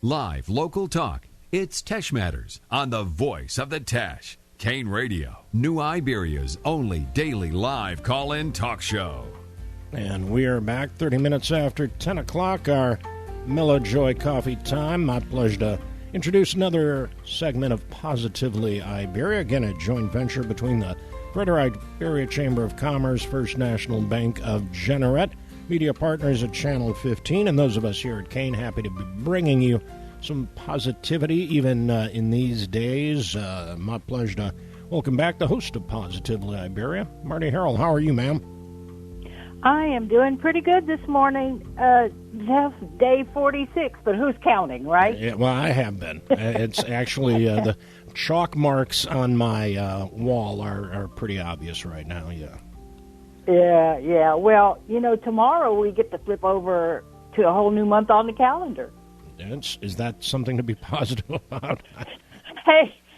Live local talk. It's Tesh Matters on the voice of the Tesh. Kane Radio. New Iberia's only daily live call-in talk show. And we are back 30 minutes after 10 o'clock, our Mellow Joy Coffee time. My pleasure to introduce another segment of Positively Iberia. Again, a joint venture between the Greater Iberia Chamber of Commerce, First National Bank of Jeanerette, media partners at Channel 15, and those of us here at Kane, happy to be bringing you some positivity even in these days. My pleasure to welcome back the host of Positively Iberia, Marty Harrell. How are you, ma'am? I am doing pretty good this morning. Just day 46, but who's counting, right? Yeah, well, I have been. It's actually the chalk marks on my wall are pretty obvious right now, yeah. Yeah. Well, tomorrow we get to flip over to a whole new month on the calendar. Is that something to be positive about?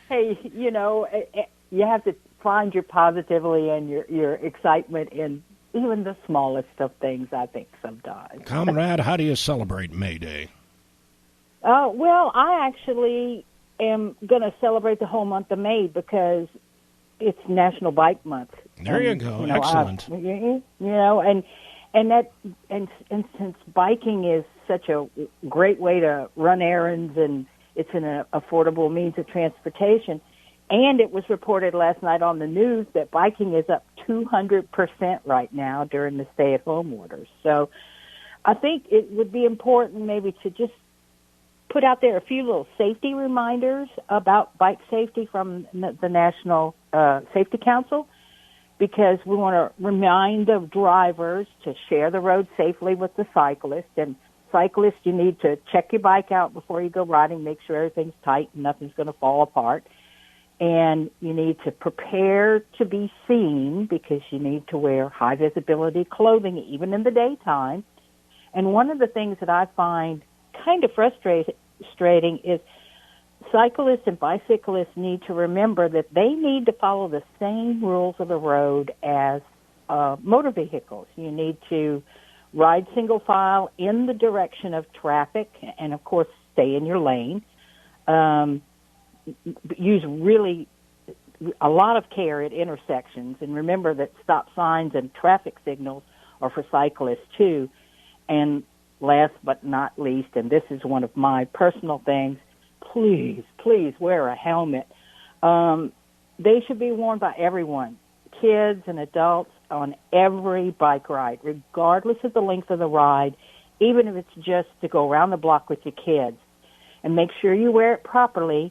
Hey, you have to find your positivity and your excitement in even the smallest of things, I think, sometimes. Comrade, how do you celebrate May Day? Well, I actually am going to celebrate the whole month of May because it's National Bike Month. There you go. Excellent. And since biking is such a great way to run errands and it's an affordable means of transportation, and it was reported last night on the news that biking is up 200% right now during the stay-at-home orders. So I think it would be important maybe to just put out there a few little safety reminders about bike safety from the National Safety Council, because we want to remind the drivers to share the road safely with the cyclist. And cyclists, you need to check your bike out before you go riding, make sure everything's tight and nothing's going to fall apart. And you need to prepare to be seen because you need to wear high-visibility clothing even in the daytime. And one of the things that I find kind of frustrating is cyclists and bicyclists need to remember that they need to follow the same rules of the road as motor vehicles. You need to ride single file in the direction of traffic and, of course, stay in your lane. Use really a lot of care at intersections, and remember that stop signs and traffic signals are for cyclists too. And last but not least, and this is one of my personal things, please wear a helmet. They should be worn by everyone, kids and adults, on every bike ride, regardless of the length of the ride, even if it's just to go around the block with your kids. And make sure you wear it properly.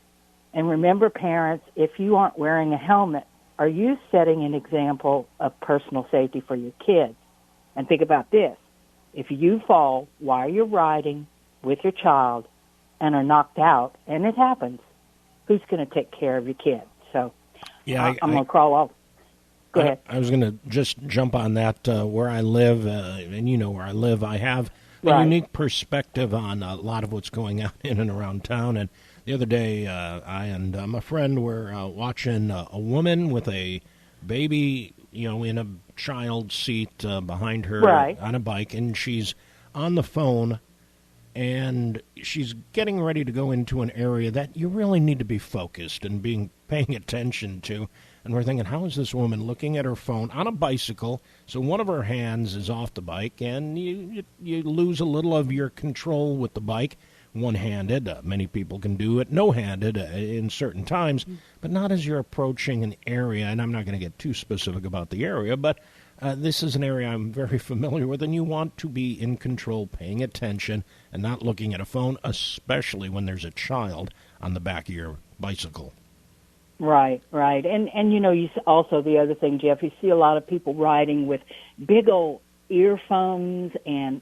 And remember, parents, if you aren't wearing a helmet, are you setting an example of personal safety for your kids? And think about this. If you fall while you're riding with your child and are knocked out, and it happens, who's going to take care of your kids? So I'm going to crawl off. Go ahead. I was going to just jump on that. Where I live, and you know where I live, I have a unique perspective on a lot of what's going on in and around town. And the other day, I and my friend were watching a woman with a baby, in a child seat behind her on a bike, and she's on the phone, and she's getting ready to go into an area that you really need to be focused and paying attention to. And we're thinking, how is this woman looking at her phone on a bicycle? So one of her hands is off the bike, and you lose a little of your control with the bike. One-handed, many people can do it, no-handed in certain times, but not as you're approaching an area. And I'm not going to get too specific about the area, but this is an area I'm very familiar with, and you want to be in control, paying attention, and not looking at a phone, especially when there's a child on the back of your bicycle. Right. And you also, the other thing, Jeff, you see a lot of people riding with big old earphones and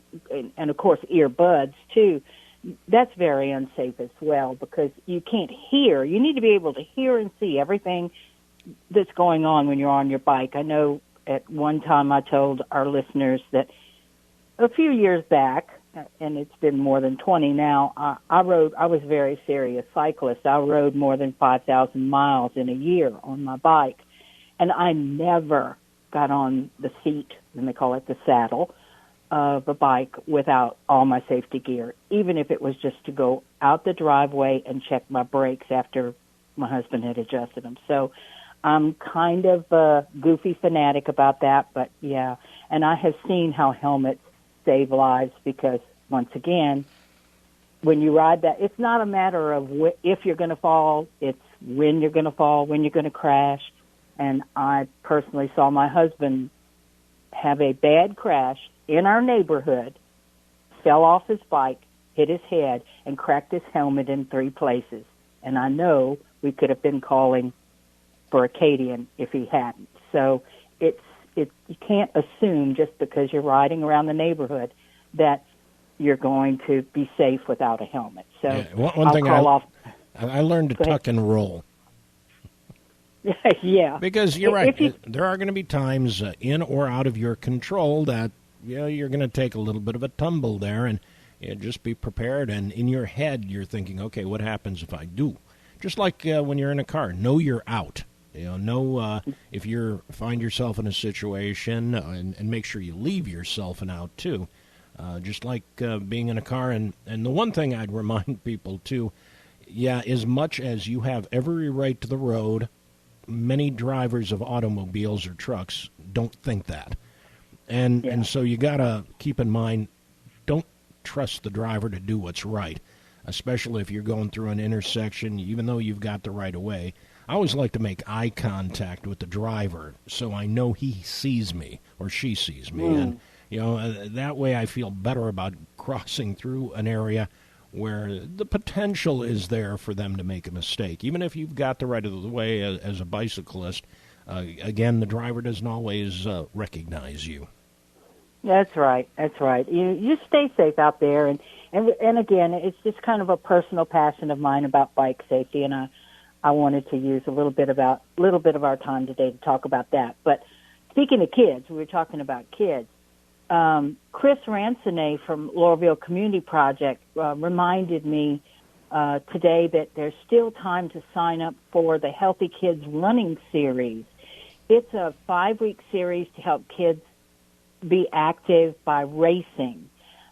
of course, earbuds, too. That's very unsafe as well because you can't hear. You need to be able to hear and see everything that's going on when you're on your bike. I know at one time I told our listeners that a few years back, and it's been more than 20 now, I was a very serious cyclist. I rode more than 5,000 miles in a year on my bike, and I never got on the seat, and they call it the saddle, of a bike without all my safety gear, even if it was just to go out the driveway and check my brakes after my husband had adjusted them. So I'm kind of a goofy fanatic about that, but yeah. And I have seen how helmets save lives because, once again, when you ride that, it's not a matter of if you're going to fall, it's when you're going to fall, when you're going to crash. And I personally saw my husband have a bad crash in our neighborhood, fell off his bike, hit his head, and cracked his helmet in 3 places. And I know we could have been calling for Acadian if he hadn't. So you can't assume just because you're riding around the neighborhood that you're going to be safe without a helmet. So one thing I learned to tuck and roll. Yeah. Because you're right. There are going to be times in or out of your control that you're going to take a little bit of a tumble there, and just be prepared. And in your head, you're thinking, okay, what happens if I do? Just like when you're in a car, know you're out. Know if you find yourself in a situation, and make sure you leave yourself an out too. Just like being in a car. And the one thing I'd remind people too, as much as you have every right to the road, many drivers of automobiles or trucks don't think that. And so you got to keep in mind, don't trust the driver to do what's right, especially if you're going through an intersection, even though you've got the right of way. I always like to make eye contact with the driver so I know he sees me or she sees me. And, that way I feel better about crossing through an area where the potential is there for them to make a mistake. Even if you've got the right of the way as a bicyclist, again, the driver doesn't always recognize you. That's right. That's right. You stay safe out there, and again, it's just kind of a personal passion of mine about bike safety, and I wanted to use a little bit of our time today to talk about that. But speaking of kids, we were talking about kids. Chris Ransonnet from Laurelville Community Project reminded me today that there's still time to sign up for the Healthy Kids Running Series. It's a 5-week series to help kids be active by racing.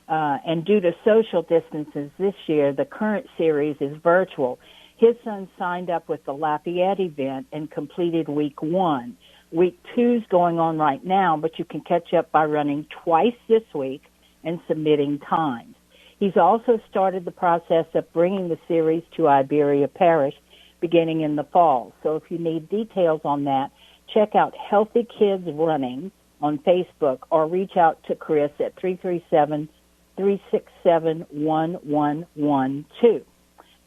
And due to social distances this year, the current series is virtual. His son signed up with the Lafayette event and completed week 1. Week 2's going on right now, but you can catch up by running twice this week and submitting times. He's also started the process of bringing the series to Iberia Parish beginning in the fall. So if you need details on that, check out Healthy Kids Running on Facebook or reach out to Chris at 337-367-1112.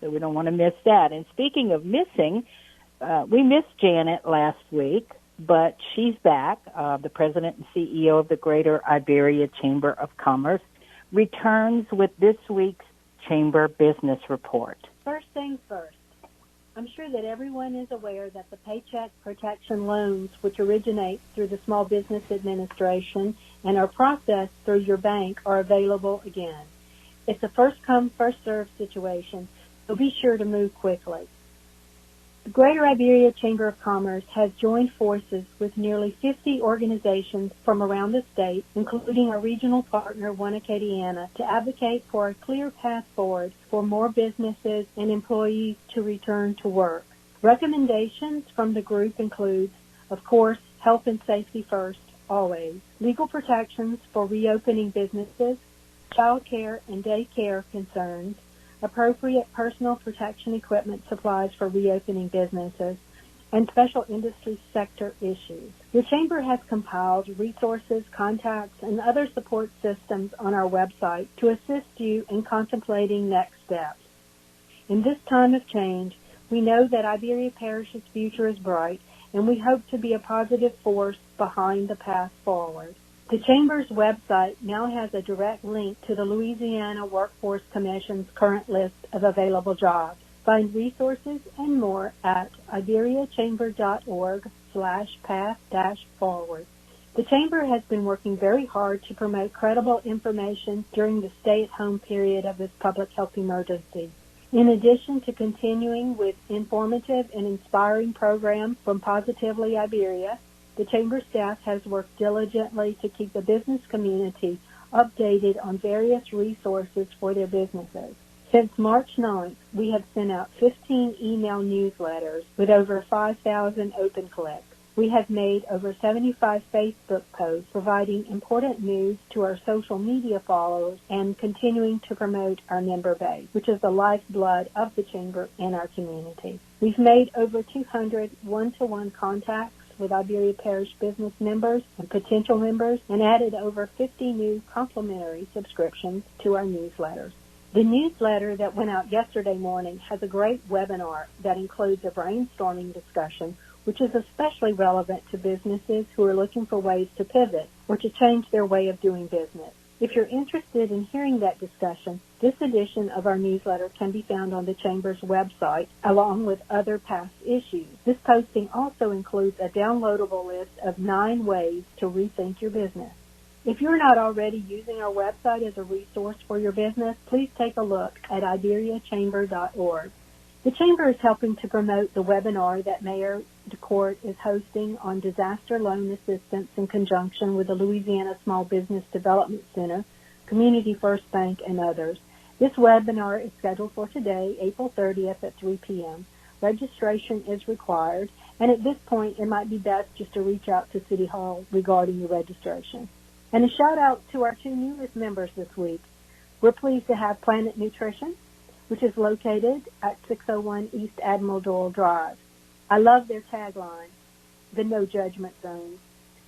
So we don't want to miss that. And speaking of missing, we missed Janet last week, but she's back. The president and CEO of the Greater Iberia Chamber of Commerce returns with this week's Chamber Business Report. First things first. I'm sure that everyone is aware that the Paycheck Protection loans, which originate through the Small Business Administration and are processed through your bank, are available again. It's a first-come, first-served situation, so be sure to move quickly. The Greater Iberia Chamber of Commerce has joined forces with nearly 50 organizations from around the state, including our regional partner, One Acadiana, to advocate for a clear path forward for more businesses and employees to return to work. Recommendations from the group include, of course, health and safety first, always, legal protections for reopening businesses, child care and daycare concerns, appropriate personal protection equipment supplies for reopening businesses, and special industry sector issues. The Chamber has compiled resources, contacts, and other support systems on our website to assist you in contemplating next steps. In this time of change, we know that Iberia Parish's future is bright, and we hope to be a positive force behind the path forward. The Chamber's website now has a direct link to the Louisiana Workforce Commission's current list of available jobs. Find resources and more at iberiachamber.org/path-forward. The Chamber has been working very hard to promote credible information during the stay-at-home period of this public health emergency. In addition to continuing with informative and inspiring programs from Positively Iberia, the Chamber staff has worked diligently to keep the business community updated on various resources for their businesses. Since March 9th, we have sent out 15 email newsletters with over 5,000 open clicks. We have made over 75 Facebook posts providing important news to our social media followers and continuing to promote our member base, which is the lifeblood of the Chamber and our community. We've made over 200 one-to-one contacts with Iberia Parish business members and potential members and added over 50 new complimentary subscriptions to our newsletters. The newsletter that went out yesterday morning has a great webinar that includes a brainstorming discussion, which is especially relevant to businesses who are looking for ways to pivot or to change their way of doing business. If you're interested in hearing that discussion, this edition of our newsletter can be found on the Chamber's website, along with other past issues. This posting also includes a downloadable list of 9 ways to rethink your business. If you're not already using our website as a resource for your business, please take a look at iberiachamber.org. The Chamber is helping to promote the webinar that Mayor DeCourt is hosting on disaster loan assistance in conjunction with the Louisiana Small Business Development Center, Community First Bank, and others. This webinar is scheduled for today, April 30th at 3 p.m. Registration is required, and at this point, it might be best just to reach out to City Hall regarding your registration. And a shout-out to our 2 newest members this week. We're pleased to have Planet Nutrition, which is located at 601 East Admiral Doyle Drive. I love their tagline, the No Judgment Zone.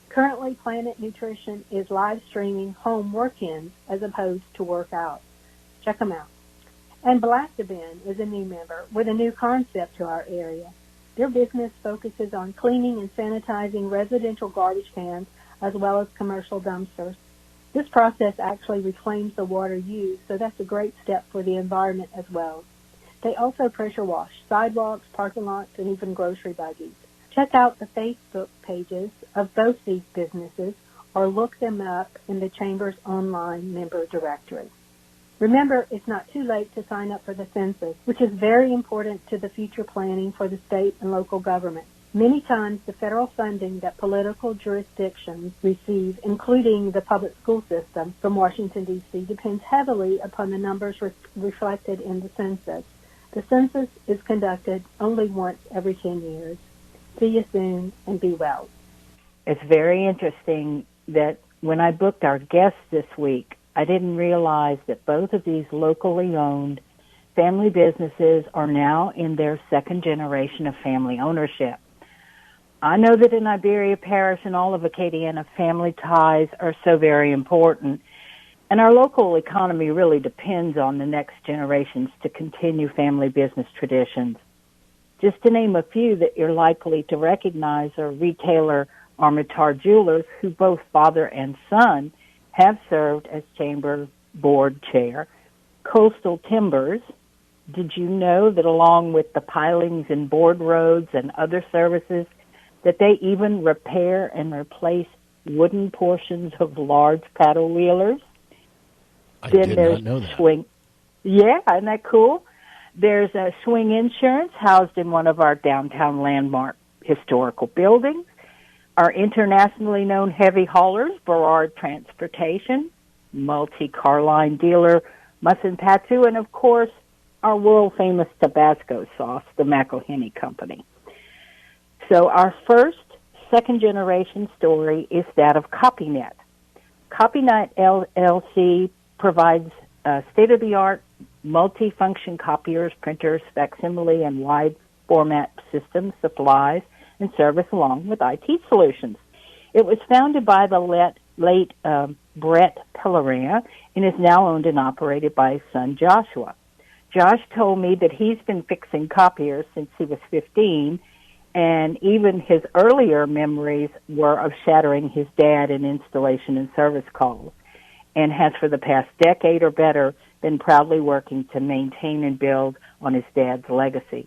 Currently, Planet Nutrition is live streaming home work-ins as opposed to workouts. Check them out. And Blast-A-Bin is a new member with a new concept to our area. Their business focuses on cleaning and sanitizing residential garbage cans as well as commercial dumpsters. This process actually reclaims the water used, so that's a great step for the environment as well. They also pressure wash sidewalks, parking lots, and even grocery buggies. Check out the Facebook pages of both these businesses or look them up in the Chamber's online member directory. Remember, it's not too late to sign up for the census, which is very important to the future planning for the state and local government. Many times, the federal funding that political jurisdictions receive, including the public school system from Washington, D.C., depends heavily upon the numbers reflected in the census. The census is conducted only once every 10 years. See you soon, and be well. It's very interesting that when I booked our guests this week, I didn't realize that both of these locally owned family businesses are now in their second generation of family ownership. I know that in Iberia Parish and all of Acadiana, family ties are so very important, and our local economy really depends on the next generations to continue family business traditions. Just to name a few that you're likely to recognize are retailer Armitage Jewelers, who both father and son have served as Chamber Board Chair. Coastal Timbers. Did you know that along with the pilings and board roads and other services, that they even repair and replace wooden portions of large paddle wheelers? I then did there's not know that. Swing. Yeah, isn't that cool? There's a Swing Insurance housed in one of our downtown landmark historical buildings. Our internationally known heavy haulers, Burrard Transportation, multi-car line dealer, Mussin Patu, and of course, our world-famous Tabasco sauce, the McElhenney Company. So our first second-generation story is that of CopyNet. CopyNet LLC provides state-of-the-art multi-function copiers, printers, facsimile, and wide-format systems, supplies, and service along with IT solutions. It was founded by the late Brett Pellerin and is now owned and operated by his son Joshua. Josh told me that he's been fixing copiers since he was 15, and even his earlier memories were of shattering his dad in installation and service calls, and has for the past decade or better been proudly working to maintain and build on his dad's legacy.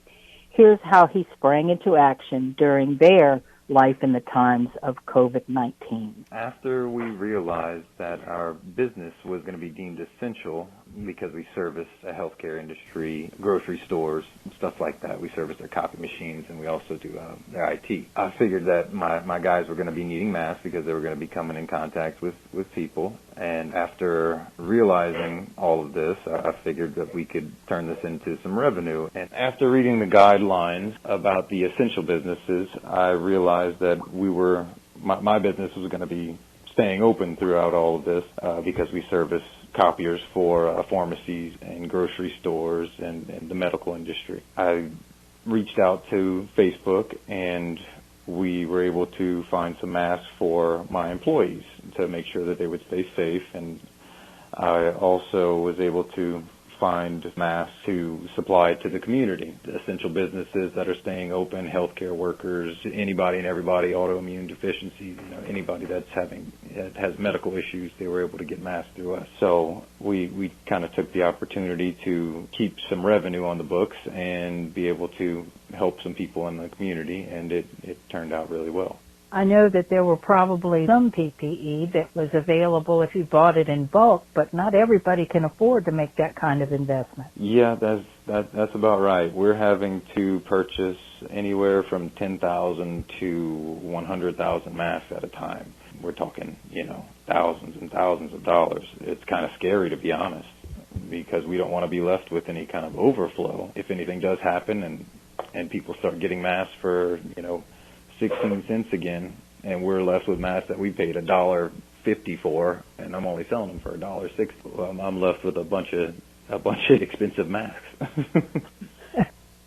Here's how he sprang into action during their life in the times of COVID-19. After we realized that our business was going to be deemed essential because we service a healthcare industry, grocery stores, stuff like that. We service their copy machines, and we also do their IT. I figured that my guys were going to be needing masks because they were going to be coming in contact with people. And after realizing all of this, I figured that we could turn this into some revenue. And after reading the guidelines about the essential businesses, I realized that my business was going to be staying open throughout all of this because we service copiers for pharmacies and grocery stores and the medical industry. I reached out to Facebook, and we were able to find some masks for my employees to make sure that they would stay safe. And I also was able to find masks to supply to the community, the essential businesses that are staying open, healthcare workers, anybody and everybody, autoimmune deficiencies, anybody that has medical issues, they were able to get masks through us. So we kind of took the opportunity to keep some revenue on the books and be able to help some people in the community, and it turned out really well. I know that there were probably some PPE that was available if you bought it in bulk, but not everybody can afford to make that kind of investment. Yeah, that's about right. We're having to purchase anywhere from 10,000 to 100,000 masks at a time. We're talking, thousands and thousands of dollars. It's kind of scary, to be honest, because we don't want to be left with any kind of overflow. If anything does happen and people start getting masks for, 16 cents again, and we're left with masks that we paid $1.50 for, and I'm only selling them for $1.60. Well, I'm left with a bunch of expensive masks.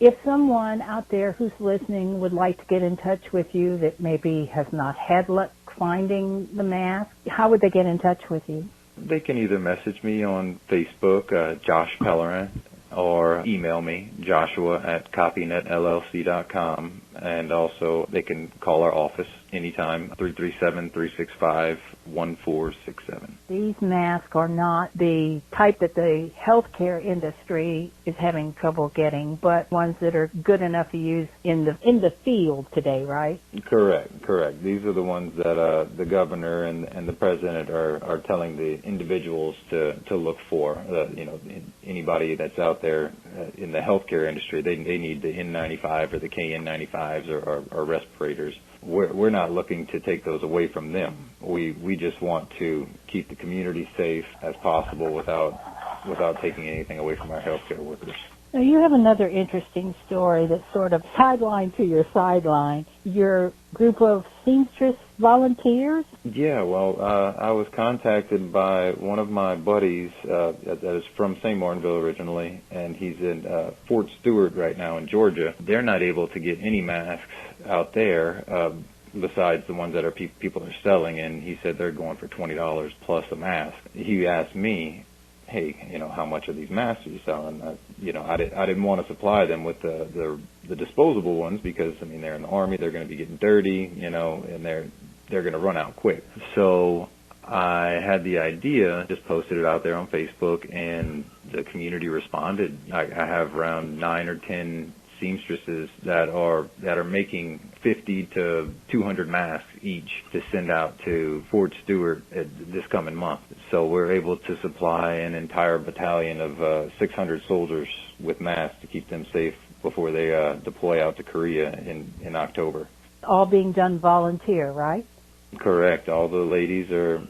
If someone out there who's listening would like to get in touch with you that maybe has not had luck finding the mask, how would they get in touch with you? They can either message me on Facebook, Josh Pellerin, or email me, joshua@copynetllc.com, and also they can call our office anytime, 337-365-1467. These masks are not the type that the healthcare industry is having trouble getting, but ones that are good enough to use in the field today, right? Correct. These are the ones that the governor and the president are telling the individuals to look for. Anybody that's out there in the healthcare industry, they need the N95 or the KN95s or respirators. We're not looking to take those away from them. We just want to keep the community safe as possible without taking anything away from our healthcare workers. Now, you have another interesting story that's sort of sideline to your sideline. Your group of seamstress volunteers? Yeah, well, I was contacted by one of my buddies that is from St. Martinville originally, and he's in Fort Stewart right now in Georgia. They're not able to get any masks out there besides the ones that people are selling, and he said they're going for $20 plus a mask. He asked me, hey, how much of these masks are you selling? I didn't want to supply them with the disposable ones because, they're in the Army, they're going to be getting dirty, and they're going to run out quick. So I had the idea, just posted it out there on Facebook, and the community responded. I have around 9 or 10 seamstresses that are making 50 to 200 masks each to send out to Fort Stewart this coming month. So we're able to supply an entire battalion of 600 soldiers with masks to keep them safe before they deploy out to Korea in October. All being done volunteer, right? Correct. All the ladies are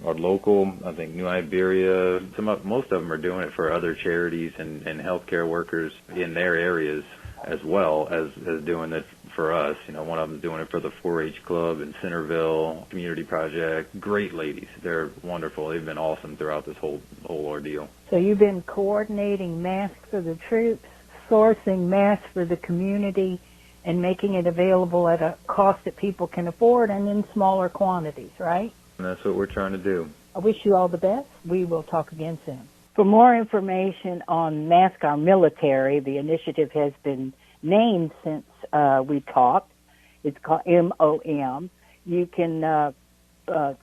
local. I think New Iberia, most of them are doing it for other charities and healthcare workers in their areas, as well as doing it for us. One of them is doing it for the 4-H Club in Centerville, Community Project. Great ladies. They're wonderful. They've been awesome throughout this whole ordeal. So you've been coordinating masks for the troops, sourcing masks for the community, and making it available at a cost that people can afford and in smaller quantities, right? And that's what we're trying to do. I wish you all the best. We will talk again soon. For more information on Mask Our Military, the initiative has been named since we talked. It's called MOM. You can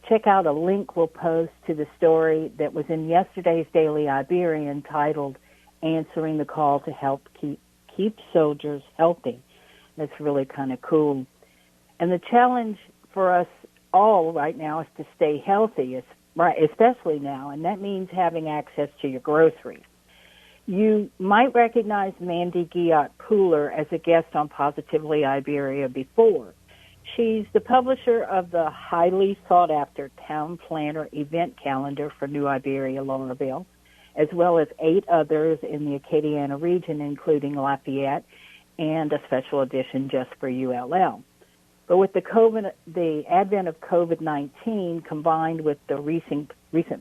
check out a link we'll post to the story that was in yesterday's Daily Iberian titled Answering the Call to Help Keep Soldiers Healthy. That's really kind of cool. And the challenge for us all right now is to stay healthy, Right, especially now, and that means having access to your groceries. You might recognize Mandy Guillotte-Pooler as a guest on Positively Iberia before. She's the publisher of the highly sought-after Town Planner event calendar for New Iberia, Lorville, as well as 8 others in the Acadiana region, including Lafayette, and a special edition just for ULL. But with the advent of COVID-19 combined with the recent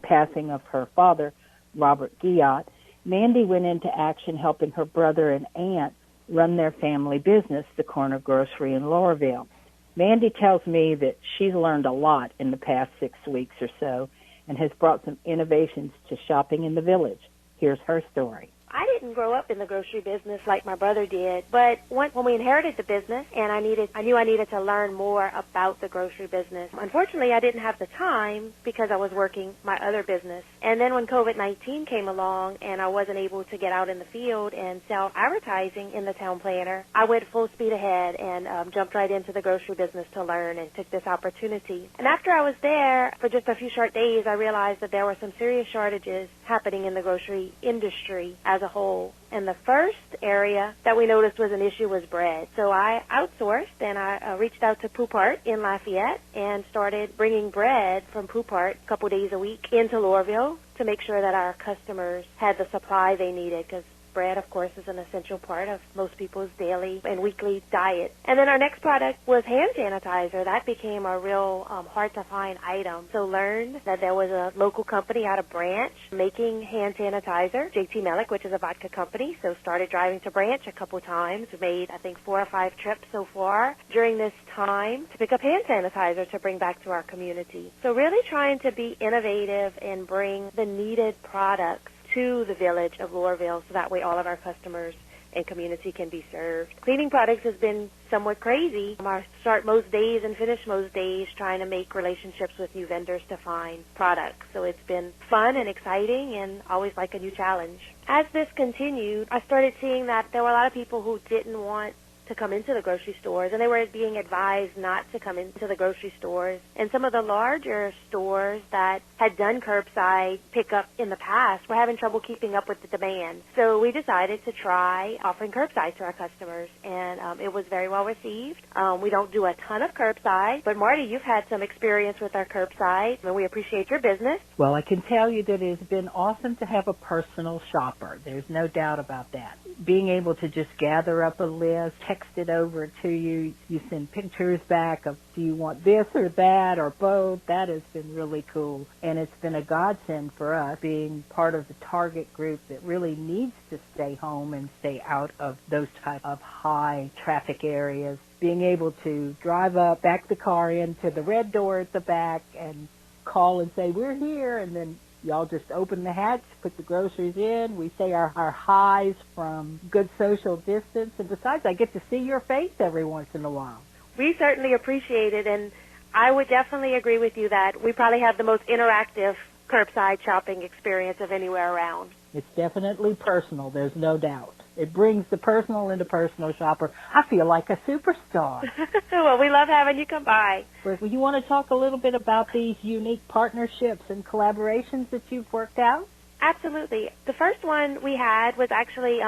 passing of her father, Robert Guillotte, Mandy went into action helping her brother and aunt run their family business, the Corner Grocery in Lorville. Mandy tells me that she's learned a lot in the past 6 weeks or so and has brought some innovations to shopping in the village. Here's her story. I didn't grow up in the grocery business like my brother did, but when we inherited the business and I knew I needed to learn more about the grocery business. Unfortunately, I didn't have the time because I was working my other business. And then when COVID-19 came along and I wasn't able to get out in the field and sell advertising in the Town Planner, I went full speed ahead and jumped right into the grocery business to learn and took this opportunity. And after I was there for just a few short days, I realized that there were some serious shortages happening in the grocery industry as a whole. And the first area that we noticed was an issue was bread. So I outsourced and I reached out to Poupart in Lafayette and started bringing bread from Poupart a couple days a week into Lorville to make sure that our customers had the supply they needed, because bread, of course, is an essential part of most people's daily and weekly diet. And then our next product was hand sanitizer. That became a real hard-to-find item. So learned that there was a local company out of Branch making hand sanitizer, JT Mellick, which is a vodka company. So started driving to Branch a couple times. Made, I think, 4 or 5 trips so far during this time to pick up hand sanitizer to bring back to our community. So really trying to be innovative and bring the needed products to the village of Lorville so that way all of our customers and community can be served. Cleaning products has been somewhat crazy. I start most days and finish most days trying to make relationships with new vendors to find products. So it's been fun and exciting and always like a new challenge. As this continued, I started seeing that there were a lot of people who didn't want to come into the grocery stores, and they were being advised not to come into the grocery stores. And some of the larger stores that had done curbside pickup in the past were having trouble keeping up with the demand. So we decided to try offering curbside to our customers, and it was very well received. We don't do a ton of curbside, but Marty, you've had some experience with our curbside, and we appreciate your business. Well, I can tell you that it has been awesome to have a personal shopper. There's no doubt about that. Being able to just gather up a list, text it over to you, you send pictures back of do you want this or that or both. That has been really cool. And it's been a godsend for us being part of the target group that really needs to stay home and stay out of those type of high traffic areas. Being able to drive up, back the car into the red door at the back and call and say, we're here, and then y'all just open the hatch, put the groceries in. We say our highs from good social distance. And besides, I get to see your face every once in a while. We certainly appreciate it, and I would definitely agree with you that we probably have the most interactive curbside shopping experience of anywhere around. It's definitely personal, there's no doubt. It brings the personal into personal shopper. I feel like a superstar. Well, we love having you come by. Well, you want to talk a little bit about these unique partnerships and collaborations that you've worked out? Absolutely. The first one we had was actually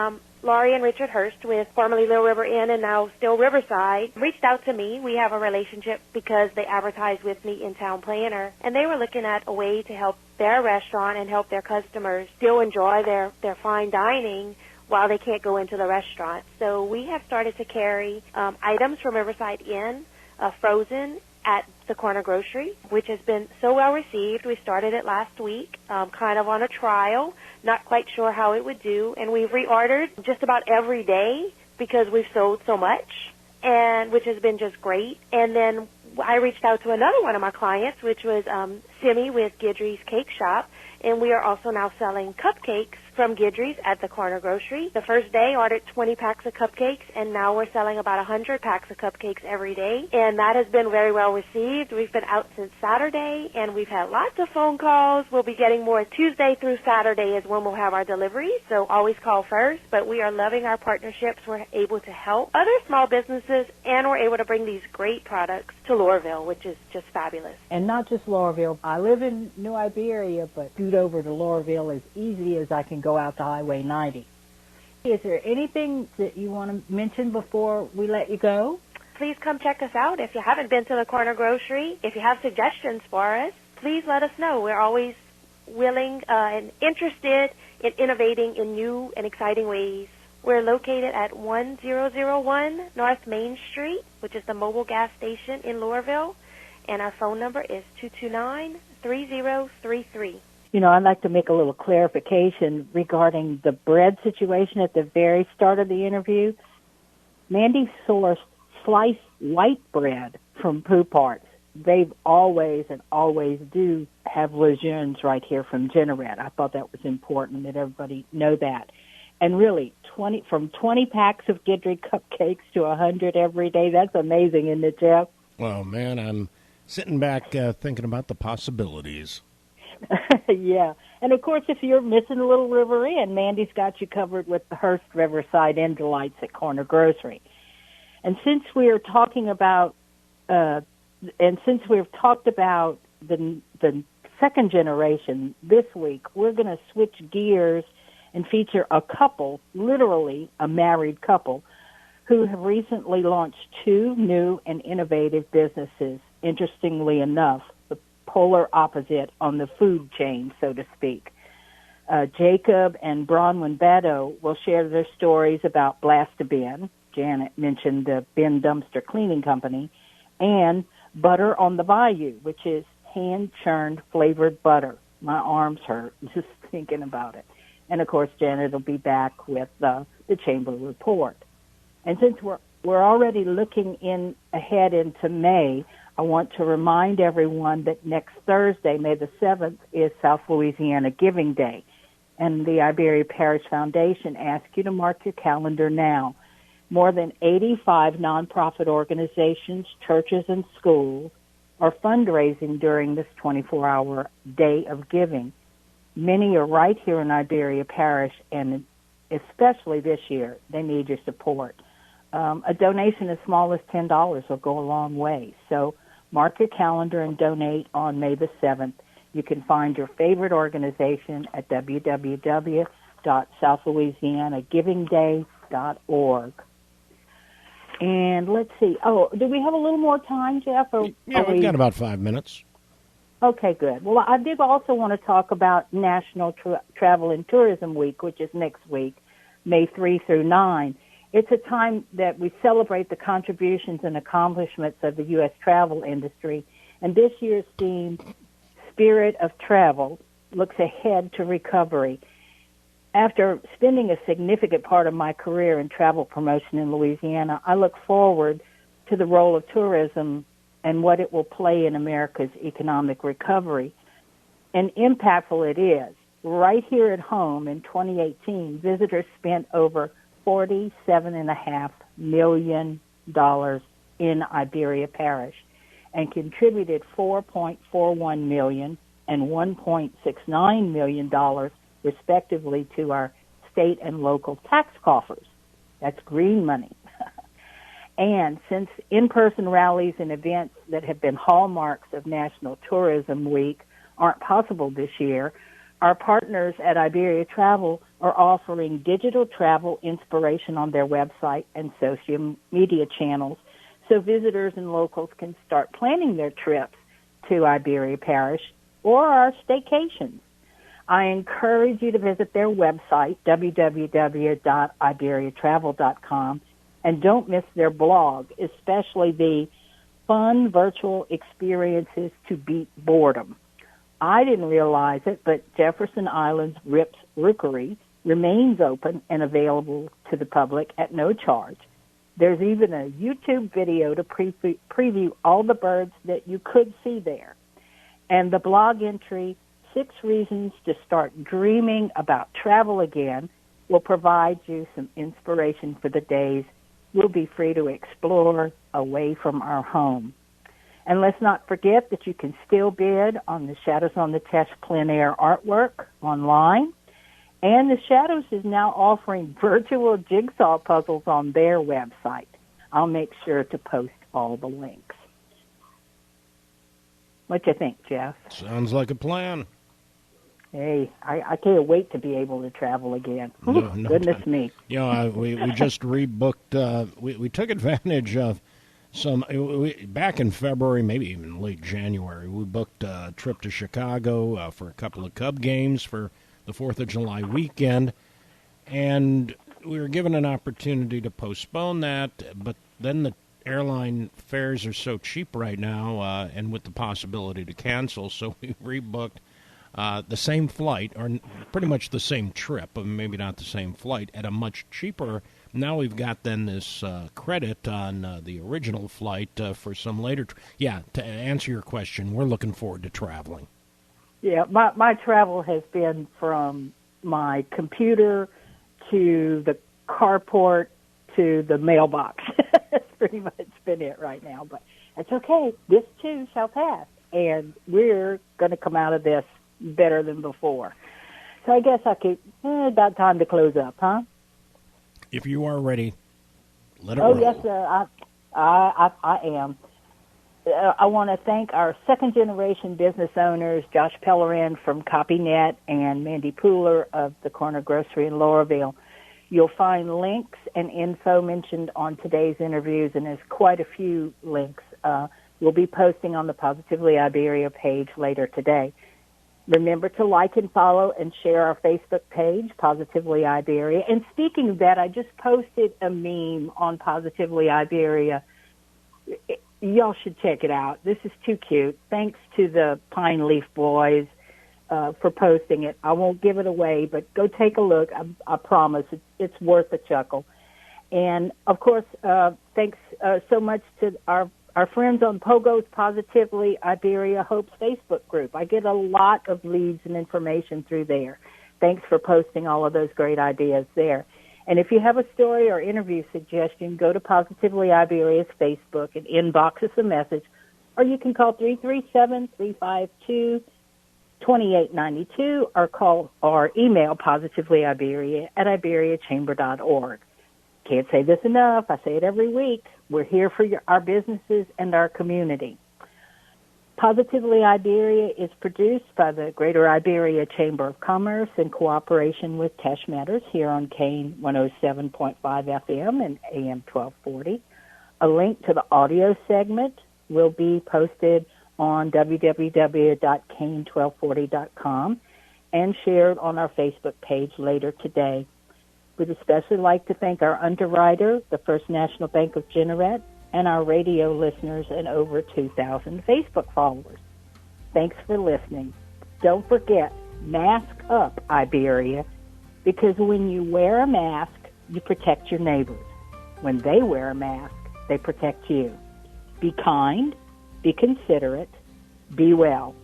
Laurie and Richard Hurst with formerly Little River Inn and now still Riverside reached out to me. We have a relationship because they advertised with me in Town Planner, and they were looking at a way to help their restaurant and help their customers still enjoy their fine dining while they can't go into the restaurant. So we have started to carry items from Riverside Inn, frozen, at the Corner Grocery, which has been so well received. We started it last week, kind of on a trial, not quite sure how it would do, and we've reordered just about every day because we've sold so much, and which has been just great. And then I reached out to another one of my clients, which was Simi with Guidry's Cake Shop, And we are also now selling cupcakes from Guidry's at the corner grocery. The first day ordered 20 packs of cupcakes, and now we're selling about 100 packs of cupcakes every day. And that has been very well received. We've been out since Saturday, and we've had lots of phone calls. We'll be getting more Tuesday through Saturday is when we'll have our deliveries, so always call first. But we are loving our partnerships. We're able to help other small businesses, and we're able to bring these great products to Laurelville, which is just fabulous. And not just Laurelville. I live in New Iberia, but scoot over to Laurelville as easy as I can go out to Highway 90. Is there anything that you want to mention before we let you go? Please come check us out. If you haven't been to the corner grocery, if you have suggestions for us, please let us know. We're always willing and interested in innovating in new and exciting ways. We're located at 1001 North Main Street, which is the mobile gas station in Laurelville, and our phone number is 229-3033. You know, I'd like to make a little clarification regarding the bread situation at the very start of the interview. Mandy sourced sliced white bread from Poupart's. They've always and always do have lejeunes right here from Generette. I thought that was important that everybody know that. And really, 20 packs of Guidry cupcakes to 100 every day, that's amazing, isn't it, Jeff? Well, man, I'm sitting back thinking about the possibilities. Yeah. And, of course, if you're missing a Little River Inn, Mandy's got you covered with the Hearst Riverside Inn Delights at Corner Grocery. And since we are talking about, since we've talked about the second generation this week, we're going to switch gears and feature a couple, literally a married couple, who have recently launched two new and innovative businesses, interestingly enough, the polar opposite on the food chain, so to speak. Jacob and Bronwyn Baddow will share their stories about Blast-A-Bin. Janet mentioned the Bin Dumpster Cleaning Company, and Butter on the Bayou, which is hand-churned flavored butter. My arms hurt just thinking about it. And, of course, Janet will be back with the Chamber Report. And since we're already looking ahead into May, I want to remind everyone that next Thursday, May the 7th, is South Louisiana Giving Day. And the Iberia Parish Foundation asks you to mark your calendar now. More than 85 nonprofit organizations, churches, and schools are fundraising during this 24-hour day of giving. Many are right here in Iberia Parish, and especially this year, they need your support. A donation as small as $10 will go a long way. So mark your calendar and donate on May the 7th. You can find your favorite organization at www.southlouisianagivingday.org. And let's see. Oh, do we have a little more time, Jeff? Yeah, we've got about 5 minutes. Okay, good. Well, I did also want to talk about National Travel and Tourism Week, which is next week, May 3 through 9. It's a time that we celebrate the contributions and accomplishments of the U.S. travel industry, and this year's theme, Spirit of Travel, looks ahead to recovery. After spending a significant part of my career in travel promotion in Louisiana, I look forward to the role of tourism and what it will play in America's economic recovery. And impactful it is. Right here at home in 2018, visitors spent over $47.5 million in Iberia Parish and contributed $4.41 million and $1.69 million respectively to our state and local tax coffers. That's green money. And since in-person rallies and events that have been hallmarks of National Tourism Week aren't possible this year, our partners at Iberia Travel are offering digital travel inspiration on their website and social media channels so visitors and locals can start planning their trips to Iberia Parish or our staycations. I encourage you to visit their website, www.iberiatravel.com, and don't miss their blog, especially the Fun Virtual Experiences to Beat Boredom. I didn't realize it, but Jefferson Island's Rips Rookery remains open and available to the public at no charge. There's even a YouTube video to preview all the birds that you could see there. And the blog entry 6 Reasons to Start Dreaming About Travel Again will provide you some inspiration for the days we'll be free to explore away from our home. And let's not forget that you can still bid on the Shadows on the Tesh plein air artwork online. And the Shadows is now offering virtual jigsaw puzzles on their website. I'll make sure to post all the links. What you think, Jeff? Sounds like a plan. Hey, I can't wait to be able to travel again. No Goodness me. You know, we just rebooked. We took advantage of some. Back in February, maybe even late January, we booked a trip to Chicago for a couple of Cub games for the 4th of July weekend. And we were given an opportunity to postpone that, but then the airline fares are so cheap right now, and with the possibility to cancel, so we rebooked the same flight, or pretty much the same trip, but maybe not the same flight, at a much cheaper. Now we've got then this credit on the original flight for some later. To answer your question, we're looking forward to traveling. Yeah, my travel has been from my computer to the carport to the mailbox. That's pretty much been it right now, but it's okay. This too shall pass, and we're going to come out of this better than before. So I guess about time to close up, huh? If you are ready, let it roll. roll. Yes, sir. I am. I want to thank our second-generation business owners, Josh Pellerin from CopyNet and Mandy Pooler of the Corner Grocery in Laurelville. You'll find links and info mentioned on today's interviews, and there's quite a few links we'll be posting on the Positively Iberia page later today. Remember to like and follow and share our Facebook page, Positively Iberia. And speaking of that, I just posted a meme on Positively Iberia. Y'all should check it out. This is too cute. Thanks to the Pine Leaf Boys for posting it. I won't give it away, but go take a look. I promise it's worth a chuckle. And, of course, thanks so much to our friends on Pogo's Positively Iberia Hope's Facebook group. I get a lot of leads and information through there. Thanks for posting all of those great ideas there. And if you have a story or interview suggestion, go to Positively Iberia's Facebook and inbox us a message, or you can call 337-352-2892 or email positivellyiberia@iberiachamber.org. Can't say this enough. I say it every week. We're here for our businesses and our community. Positively Iberia is produced by the Greater Iberia Chamber of Commerce in cooperation with Tesh Matters here on Kane 107.5 FM and AM 1240. A link to the audio segment will be posted on www.kane1240.com and shared on our Facebook page later today. We'd especially like to thank our underwriter, the First National Bank of Jeanerette, and our radio listeners and over 2,000 Facebook followers. Thanks for listening. Don't forget, mask up, Iberia, because when you wear a mask, you protect your neighbors. When they wear a mask, they protect you. Be kind, be considerate, be well.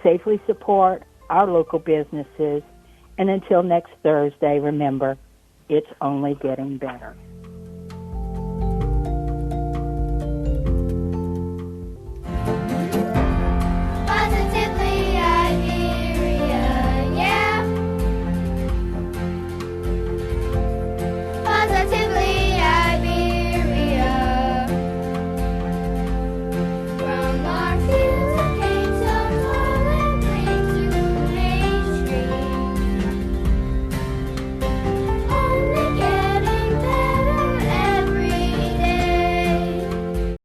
Safely support our local businesses, and until next Thursday, remember, it's only getting better.